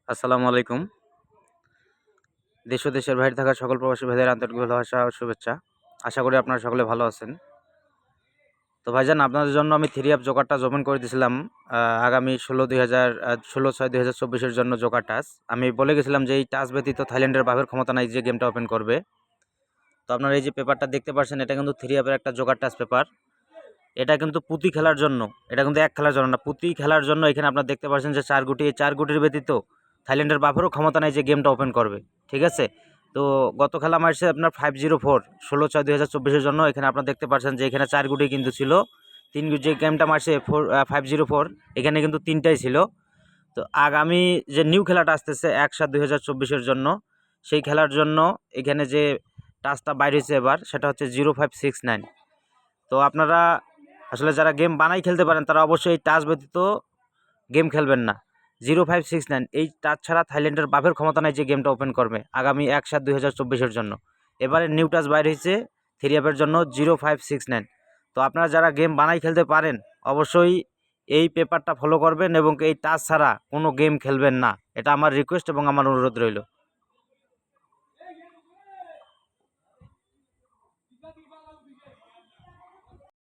আসসালামু আলাইকুম। দেশ ও দেশের বাইরে থাকা সকল প্রবাসী ভাইদের আন্তরিক ভালোবাসা ও শুভেচ্ছা। আশা করি আপনারা সকলে ভালো আছেন। তো ভাইজান আপনাদের জন্য আমি 3 অ্যাপ জোকারটা ওপেন করে দিয়েছিলাম আগামী 16/6/2024 এর জন্য জোকার টাচ। আমি বলে গেছিলাম যে এই টাচ ব্যতীত থাইল্যান্ডের বাপের ক্ষমতা নাই যে গেমটা ওপেন করবে। তো আপনারা এই যে পেপারটা দেখতে পাচ্ছেন এটা কিন্তু 3 অ্যাপের একটা জোকার টাচ পেপার। এটা কিন্তু পুঁতি খেলার জন্য, এটা কিন্তু এক খেলার জন্য না, পুঁতি খেলার জন্য এখানে আপনারা দেখতে পাচ্ছেন যে 4 গুটি, এই 4 গুটির ব্যতীত থাইল্যান্ডের বাপেরও ক্ষমতা নাই যে গেমটা ওপেন করবে। ঠিক আছে? তো গত খেলা মারছে আপনার 504 16/6/2024 এর জন্য। এখানে আপনারা দেখতে পাচ্ছেন যে এখানে 4 গুটি কিন্তু ছিল। 3 যে গেমটা মারছে 504 এখানে কিন্তু 3টাই ছিল। তো আগামী যে নিউ খেলাটা আসতেছে 1/7/2024 এর জন্য, সেই খেলার জন্য এখানে যে টাচটা বাইর হয়েছে এবার সেটা হচ্ছে 0569। তো আপনারা আসলে যারা গেম বানাই খেলতে পারেন তারা অবশ্যই এই টাচ ব্যতীত গেম খেলবেন না। 0569 এই টাচ ছাড়া থাইল্যান্ডের বাপের ক্ষমতা নাই যে গেমটা ওপেন করবে আগামী 1/7/2024 জন্য। এবারে নিউ টাচ বাইর হয়েছে 3 অ্যাপের জন্য 0569। তো আপনারা যারা গেম বানাই খেলতে পারেন অবশ্যই এই পেপারটা ফলো করবেন এবং এই টাচ ছাড়া কোনো গেম খেলবেন না। এটা আমার রিকোয়েস্ট এবং আমার অনুরোধ রইল।